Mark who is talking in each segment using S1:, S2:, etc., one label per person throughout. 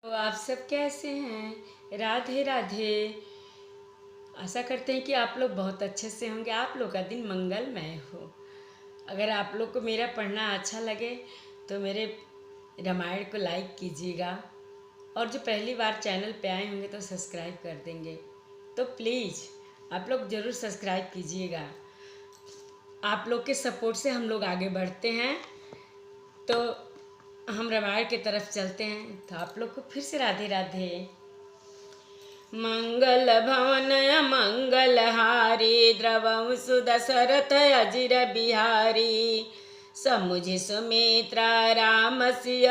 S1: तो आप सब कैसे हैं? राधे राधे। आशा करते हैं कि आप लोग बहुत अच्छे से होंगे। आप लोग का दिन मंगलमय हो। अगर आप लोग को मेरा पढ़ना अच्छा लगे तो मेरे रामायण को लाइक कीजिएगा, और जो पहली बार चैनल पे आए होंगे तो सब्सक्राइब कर देंगे। तो प्लीज़ आप लोग ज़रूर सब्सक्राइब कीजिएगा। आप लोग के सपोर्ट से हम लोग आगे बढ़ते हैं। तो हम रामायण की तरफ चलते हैं। तो आप लोग को फिर से राधे राधे। मंगल भवन मंगलहारी द्रवं सुदशरथ अजिर बिहारी समुझ सुमित्रा राम सिय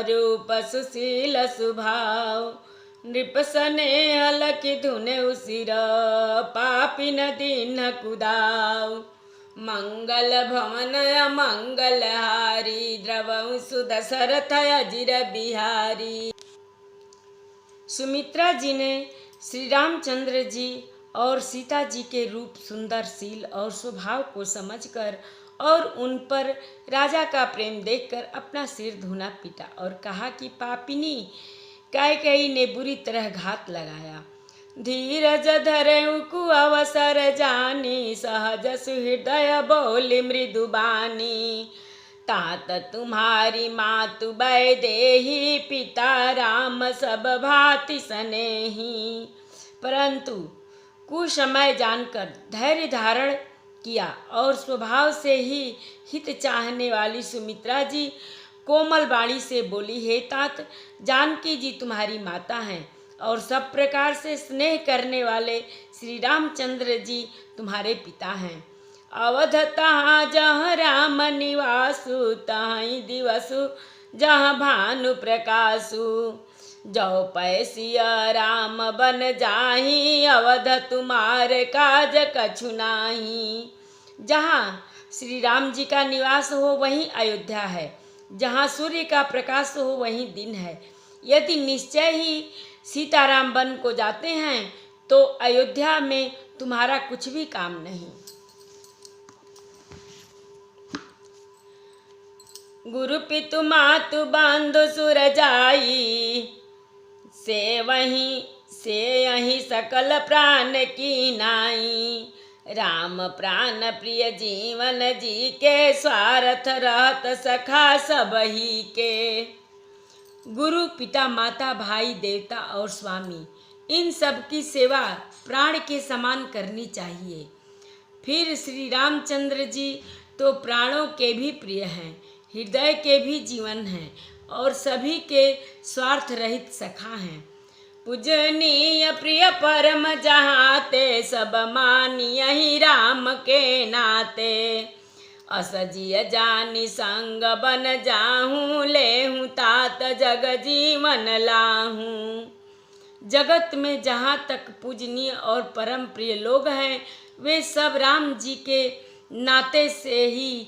S1: रूप सुशील सुभाव नृप स्नेह लखि धुन उसिर पापिन दीन कुदाव मंगल भवन मंगलहारी द्रवं सुदशरथ अजिर बिहारी। सुमित्रा जी ने श्री रामचंद्र जी और सीता जी के रूप, सुंदरशील और स्वभाव को समझकर और उन पर राजा का प्रेम देखकर अपना सिर धुना पीटा और कहा कि पापिनी कैकेयी ने बुरी तरह घात लगाया। धीरज धरऊ कु अवसर जानी सहज सुहृदय बोली मृदुबानी तात तुम्हारी मातु वैदेही पिता राम सब भांति स्नेही। परंतु कुछ समय जानकर धैर्य धारण किया और स्वभाव से ही हित चाहने वाली सुमित्रा जी कोमल वाणी से बोली, हे तात, जानकी जी तुम्हारी माता हैं और सब प्रकार से स्नेह करने वाले श्री रामचंद्र जी तुम्हारे पिता हैं। अवध तहाँ जहाँ राम निवासु तहीं दिवसु जहाँ भानु प्रकाशु जो पैसिया राम बन जाही अवध तुम्हार काज कछु नाही। जहाँ श्री राम जी का निवास हो वहीं अयोध्या है, जहाँ सूर्य का प्रकाश हो वहीं दिन है। यदि निश्चय ही सीताराम वन को जाते हैं तो अयोध्या में तुम्हारा कुछ भी काम नहीं। गुरु पितु मातु बांधु सुर जाई से यही सकल प्राण की नाई। राम प्राण प्रिय जीवन जी के स्वार्थ रहत सखा सब ही के। गुरु, पिता, माता, भाई, देवता और स्वामी, इन सब की सेवा प्राण के समान करनी चाहिए। फिर श्री रामचंद्र जी तो प्राणों के भी प्रिय हैं, हृदय के भी जीवन हैं और सभी के स्वार्थ रहित सखा हैं। पूजनीय प्रिय परम जहाते सब मानिय ही राम के नाते। असजिय जानी संग बन जाहूँ लेहूँ तात जग जीवन लाहूँ। जगत में जहाँ तक पूजनीय और परम प्रिय लोग हैं वे सब राम जी के नाते से ही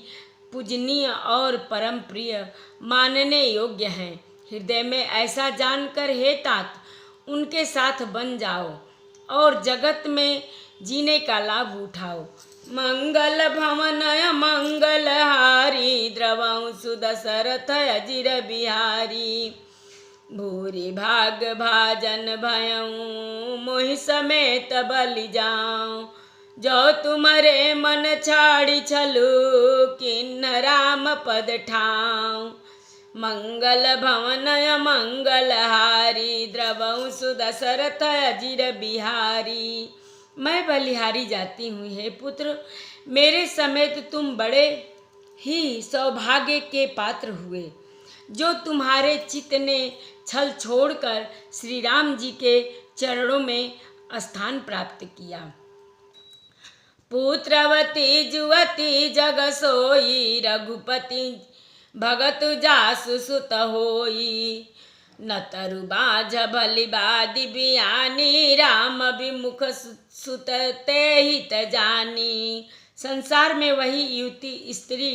S1: पूजनीय और परम प्रिय मानने योग्य हैं। हृदय में ऐसा जानकर हे तात उनके साथ बन जाओ और जगत में जीने का लाभ उठाओ। मंगल भवन मंगलहारी द्रवं सुदशरथ अजिर बिहारी। भूरि भाग भाजन भयऊँ मोहि समेत बलि जाऊँ। जो तुम्हारे मन छाड़ी छलु किन्न राम पद ठाऊँ। मंगल भवन मंगलहारी द्रवं सुदशरथ अजिर बिहारी। मैं बलिहारी जाती हूँ, हे पुत्र, मेरे समेत तुम बड़े ही सौभाग्य के पात्र हुए। जो तुम्हारे चित्त ने छल छोड़कर श्री राम जी के चरणों में स्थान प्राप्त किया। पुत्रवती जुवती जग सोई रघुपति भगत जासु सुत होई। न तरु बाझ भली बादि बियानी राम विमुख सुत ते हित जानी। संसार में वही युवती स्त्री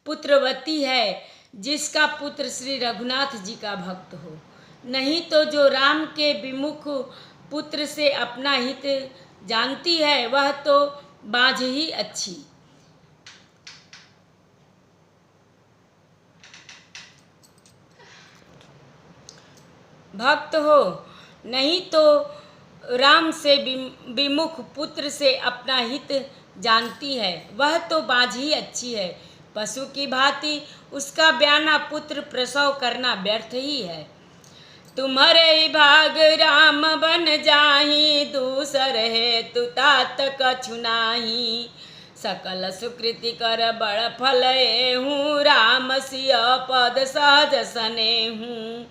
S1: पुत्रवती है जिसका पुत्र श्री रघुनाथ जी का भक्त हो, नहीं तो जो राम के विमुख पुत्र से अपना हित जानती है वह तो बाझ ही अच्छी। भक्त हो, नहीं तो राम से विमुख पुत्र से अपना हित जानती है। वह तो बाँझ ही अच्छी है, पशु की भांति उसका ब्याना पुत्र प्रसव करना व्यर्थ ही है। तुम्हारे भाग राम बन जाही, दूसर है तु तात कछु नाही। सकल सुकृति कर बड़ फल हूँ, राम सिय पद सहज सने हूँ।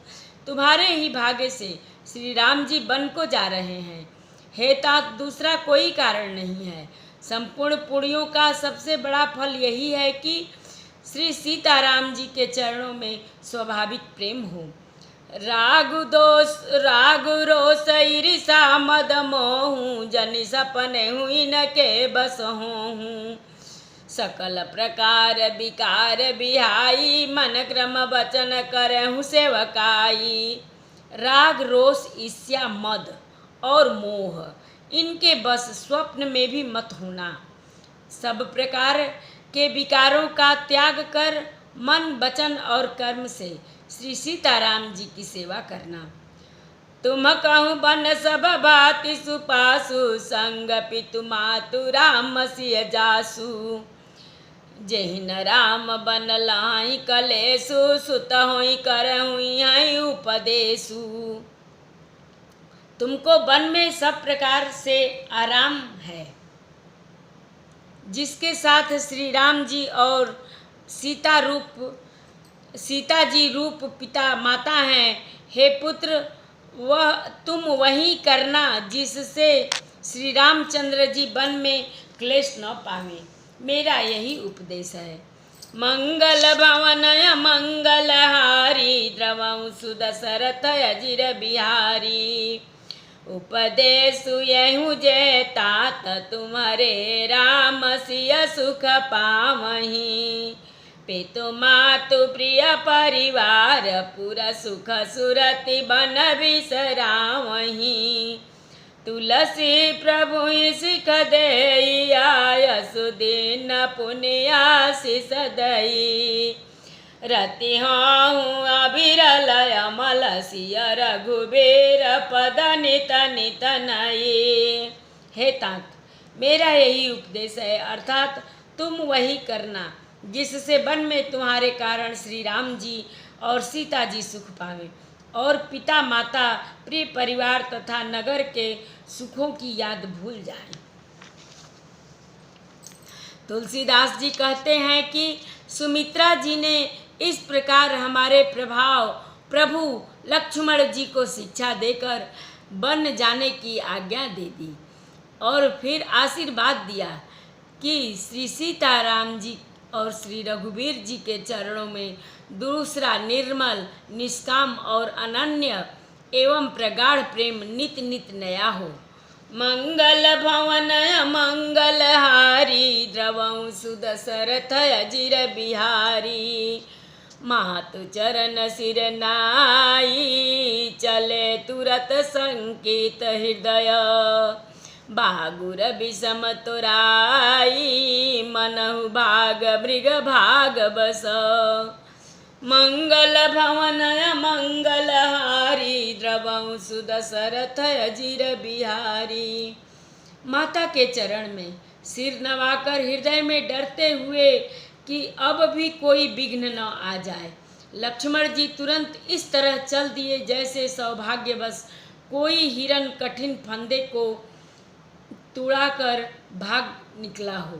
S1: तुम्हारे ही भाग्य से श्री राम जी वन को जा रहे हैं, हे तात दूसरा कोई कारण नहीं है। संपूर्ण पुण्यों का सबसे बड़ा फल यही है कि श्री सीताराम जी के चरणों में स्वाभाविक प्रेम हो। राग रोष ईर्षा मद मोहू, जनि सपने हुई न के बस हूँ। सकल प्रकार विकार बिहाई, मन क्रम वचन करहु सेवकाई। राग रोष ईर्ष्या मद और मोह, इनके बस स्वप्न में भी मत होना। सब प्रकार के विकारों का त्याग कर मन वचन और कर्म से श्री सीताराम जी की सेवा करना। तुम कहूँ बन सब भाति सुपासु, संग पितु मातु राम सिय जासु। जेहिन राम बन लाई कलेसु, सुत होई करहु यहीं उपदेशु। तुमको वन में सब प्रकार से आराम है, जिसके साथ श्री राम जी और सीता जी रूप पिता माता हैं। हे पुत्र, वह तुम वही करना जिससे श्री रामचंद्र जी वन में क्लेश न पावे। मेरा यही उपदेश है। मंगल भवन मंगलहारी, द्रवं सुदशरथ अजिर बिहारी। उपदेशु यहु जय तात, तुम्हारे राम सिय सुख पावहीं। पितु मातु प्रिय परिवार, पूरा सुख सुरति बन बिसरावहीं। तुलसी प्रभु सिख देई, आयसु दिन पुण्याशिष दई। रति हूँ अविरल अमल, सिय रघुबीर पद नित नित नई। हे तात, मेरा यही उपदेश है, अर्थात तुम वही करना जिससे वन में तुम्हारे कारण श्री राम जी और सीता जी सुख पावे और पिता माता प्रिय परिवार तथा नगर के सुखों की याद भूल जाए। तुलसीदास जी कहते हैं कि सुमित्रा जी ने इस प्रकार हमारे प्रभु लक्ष्मण जी को शिक्षा देकर वन जाने की आज्ञा दे दी और फिर आशीर्वाद दिया कि श्री सीताराम जी और श्री रघुवीर जी के चरणों में दूसरा निर्मल निष्काम और अनन्य एवं प्रगाढ़ प्रेम नित नित नया हो। मंगल भवन मंगलहारी, द्रवं सुदशरथ अजिर बिहारी। मातु चरण सिर नाई, चले तुरत संकित हृदय। बागुर विषम तोराई, मनहु भाग मृग भाग बस। मंगल भवन मंगलहारी, द्रवं सुदशरथ अजिर बिहारी। माता के चरण में सिर नवाकर हृदय में डरते हुए कि अब भी कोई विघ्न न आ जाए, लक्ष्मण जी तुरंत इस तरह चल दिए जैसे सौभाग्यवश कोई हिरन कठिन फंदे को तुड़ाकर भाग निकला हो।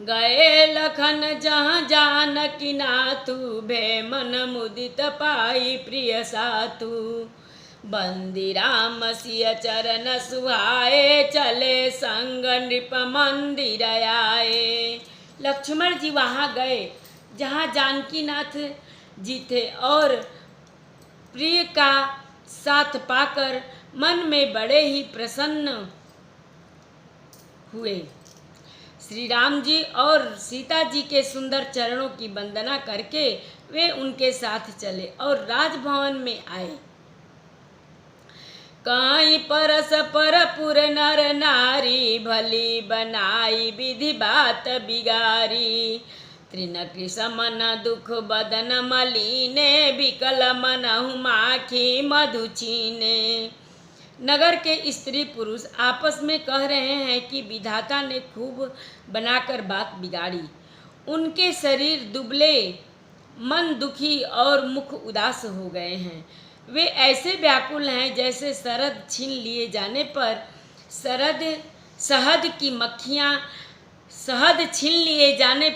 S1: गए लखन जहाँ जानकी नाथु, भे मन मुदित पाई प्रिय साथु। बंदी राम सिय चरण सुहाए, चले संग नृप मंदिर आए। लक्ष्मण जी वहाँ गए जहाँ जानकी नाथ जी थे और प्रिय का साथ पाकर मन में बड़े ही प्रसन्न हुए। श्री राम जी और सीता जी के सुंदर चरणों की वंदना करके वे उनके साथ चले और राजभवन में आए। काई परस परपुर नर नारी, भली बनाई विधि बात बिगारी। त्रिनक्रि समन दुख बदन मलीने, विकल मनहु माखी मधु छीने। नगर के स्त्री पुरुष आपस में कह रहे हैं कि विधाता ने खूब बनाकर बात बिगाड़ी। उनके शरीर दुबले, मन दुखी और मुख उदास हो गए हैं। वे ऐसे व्याकुल हैं जैसे शहद छीन लिए जाने पर शहद की मक्खियाँ शहद छीन लिए जाने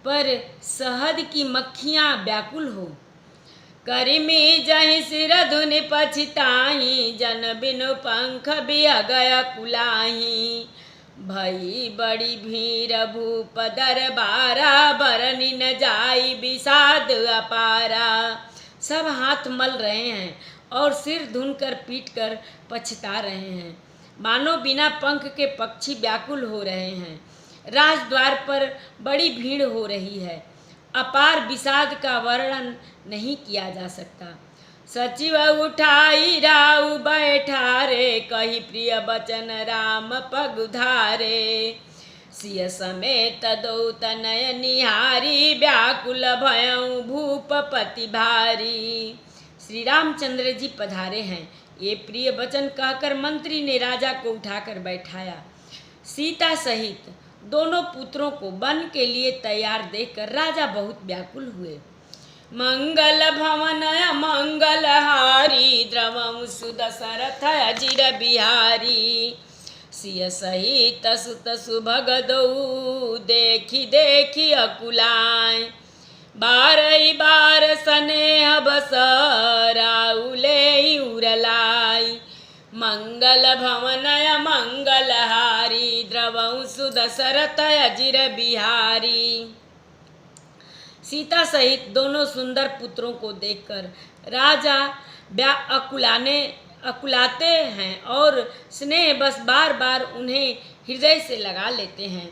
S1: पर शहद की मक्खियाँ व्याकुल हो। करिमी जहि सिर धुनि पछिताही, जन बिनु पंख बिया गया कुलाही। भई बड़ी भीड़ भूप दरबारा, बरनी न जाई विषाद अपारा। सब हाथ मल रहे हैं और सिर धुनकर पीट कर पछता रहे हैं, मानो बिना पंख के पक्षी व्याकुल हो रहे हैं। राजद्वार पर बड़ी भीड़ हो रही है, अपार विषाद का वर्णन नहीं किया जा सकता। सचिव उठाई राउ बैठारे, कही प्रिय बचन राम पगुधारे। सिय समेत दो तनय निहारी, व्याकुल भयउ भूपपति भारी। श्री रामचंद्र जी पधारे हैं, ये प्रिय वचन कहकर मंत्री ने राजा को उठाकर बैठाया। सीता सहित दोनों पुत्रों को वन के लिए तैयार देखकर राजा बहुत व्याकुल हुए। मंगल भवन मंगल हारी, द्रवं सुदशरथ अजिर बिहारी। सिय सहित सुत सुभग दऊ, देखी देखी अकुलाय। बारई बार स्नेह बस, राउले उरलाई। मंगल भवन मंगल हारी, द्रवं सुदशरथ अजिर बिहारी। सीता सहित दोनों सुंदर पुत्रों को देखकर राजा अकुलाते हैं और स्नेह बस बार बार उन्हें हृदय से लगा लेते हैं।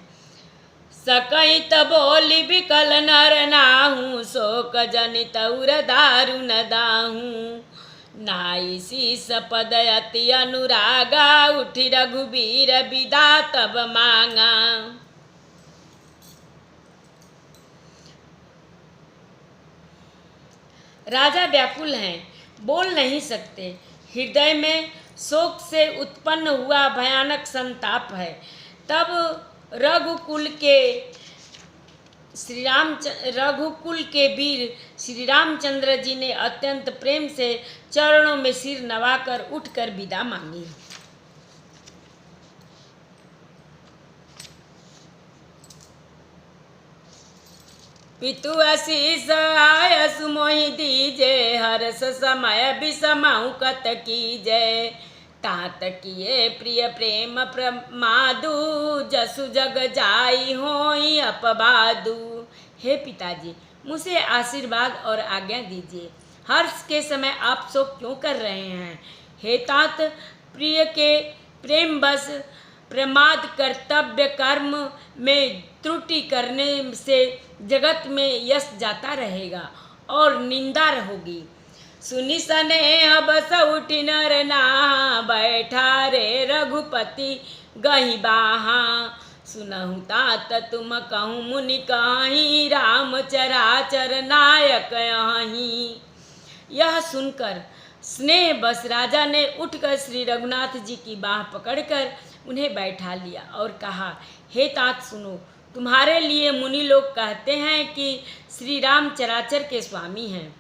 S1: सकैत बोली विकल नर नाहू, शोक जनित उर दारुण दाहू। नाई शीस पद अति अनुरागा, उठी रघुबीर विदा तब मांगा। राजा व्याकुल हैं, बोल नहीं सकते। हृदय में शोक से उत्पन्न हुआ भयानक संताप है। तब रघुकुल के वीर श्री रामचंद्र जी ने अत्यंत प्रेम से चरणों में सिर नवाकर उठकर विदा मांगी। पितु आशीष आय सुमोहि दीजे, हर्ष समय विषमाऊ कत कीजे। तात किए प्रिय प्रेम प्रमादु, जसु जग जाई होई अपबादु। हे पिताजी, मुझे आशीर्वाद और आज्ञा दीजिए। हर्ष के समय आप शोक क्यों कर रहे हैं? हे तात, प्रिय के प्रेम बस प्रमाद कर्तव्य कर्म में त्रुटि करने से जगत में यश जाता रहेगा और निंदा होगी। सुनि स्नेह बस उठि नर नाहा, बैठा रे रघुपति गहि बाहा। सुनहु तात तुम कहूँ मुनि कहीं, राम चराचर नायक यहीं। यह सुनकर स्नेह बस राजा ने उठकर श्री रघुनाथ जी की बाह पकड़कर उन्हें बैठा लिया और कहा, हे तात सुनो, तुम्हारे लिए मुनि लोग कहते हैं कि श्री राम चराचर के स्वामी हैं।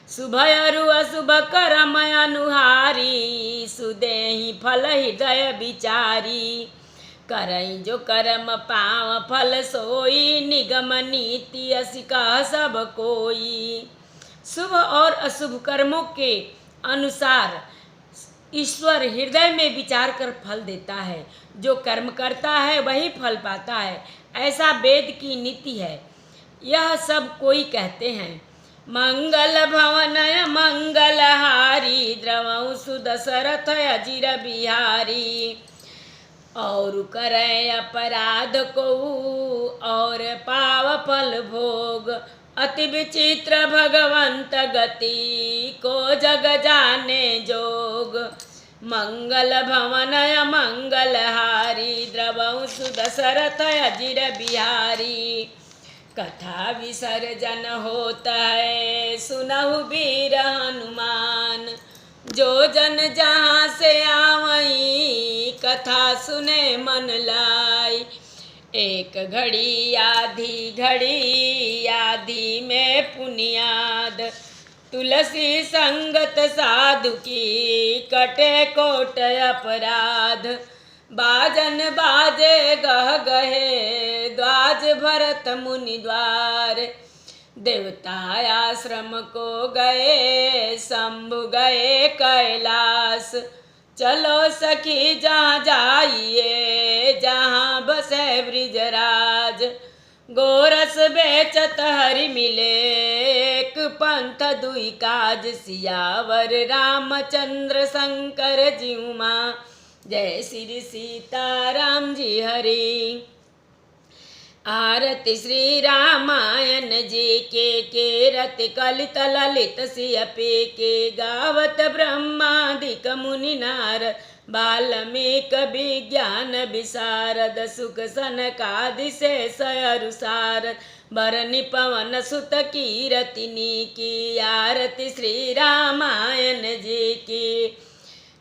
S1: शुभ अरु अशुभ कर्म अनुहारी, सुदेहि फल हृदय विचारी। करई जो कर्म पाव फल सोई, निगम नीति असि कह सब कोई। शुभ और अशुभ कर्मों के अनुसार ईश्वर हृदय में विचार कर फल देता है। जो कर्म करता है वही फल पाता है, ऐसा वेद की नीति है। यह सब कोई कहते हैं। मंगल भवन मंगल हारी, द्रवं सुदशरथ अजिर बिहारी। और करे अपराध को और पाव फल भोग, अति विचित्र भगवंत गति को जग जाने जोग। मंगल भवनय मंगलहारी द्रवंसु दशरथ अजिर बिहारी। कथा विसर्जन होता है सुनहु वीर हनुमान। जो जन जहाँ से आवई कथा सुने मन लाई। एक घड़ी आधी में पुनियाद। तुलसी संगत साधु की कटे कोट अपराध। बाजन बाजे गह गहे द्वाज भरत मुनि द्वार। देवता आश्रम को गए शंभु गए कैलाश। चलो सखी जहाँ जाइए जहाँ बसे ब्रिजराज। गोरस बेचत हरि मिले एक पंथ दुई काज। सियावर रामचंद्र शंकर जीऊ माँ जय श्री सीताराम जी हरि। आरती श्री रामायण जी के रति कलित ललित सियपे के। गावत ब्रह्मादिक मुनि नारद वाल्मीक विज्ञान विशारद। सुख सनकादि शेष अरु सारद भरनि पवन सुत कीरतिनी की। आरती श्री रामायण जी की।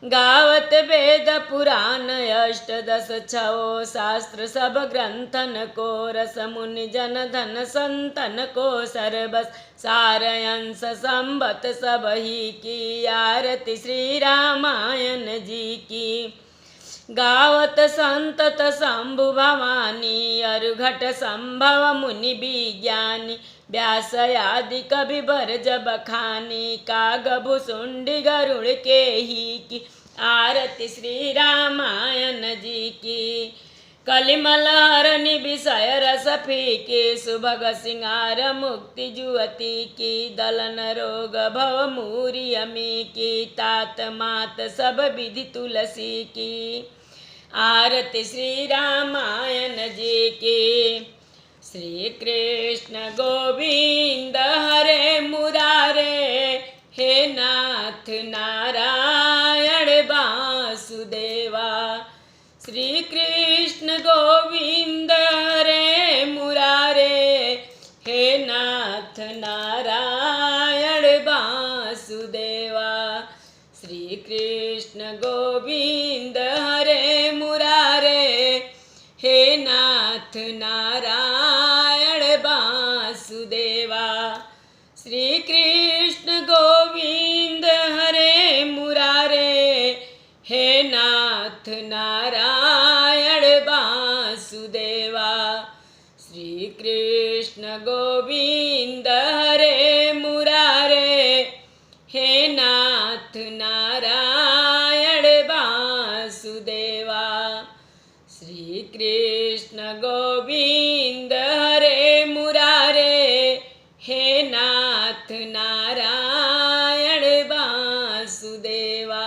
S1: गावत वेद पुराण अष्टदश छो शास्त्र सब ग्रंथन को। रस मुनि जन धन संतन को सर्वस सारयंस संबत सब ही की। आरती श्री रामायण जी की। गावत संतत शंभु भवानी अरुघट संभव मुनि विज्ञानी। व्यास आदि कवि बरज बखानी काग भुसुंडी गरुड़ के ही की। आरती श्री रामायण जी की। कलिमल हरनि विषय रस फीके। सुभग सिंगार मुक्ति जुअति की। दलन रोग भव मूरी अमी की। तात मात सब विधि तुलसी की। आरती श्री रामायण जी की। श्री कृष्ण गोविंद हरे मुरारे हे नाथ नारायण वासुदेवा। श्री कृष्ण गोविंद हरे मुरारे हे नाथ नारायण वासुदेवा। श्री कृष्ण गोविंद हरे मुरारे हे नाथ नारायण वासुदेवा। श्री कृष्ण गोविंद हरे मुरारे हे नाथ नारायण वासुदेवा। श्री कृष्ण गोविंद हरे मुरारे हे नाथ नारायण वासुदेवा। श्री कृष्ण गोविंद हरे मुरारे हे नाथ नारायण वासुदेवा।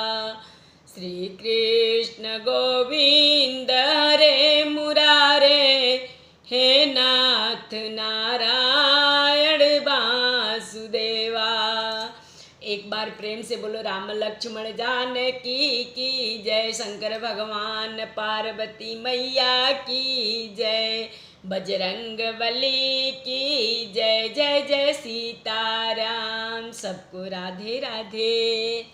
S1: श्री कृष्ण गोविंद हरे मुरारे हे नाथ नारायण वासुदेवा। एक बार प्रेम से बोलो राम लक्ष्मण जानकी की जय। शंकर भगवान पार्वती मैया की जय। बजरंग बली की जय। जय जय सीताराम। सबको राधे राधे।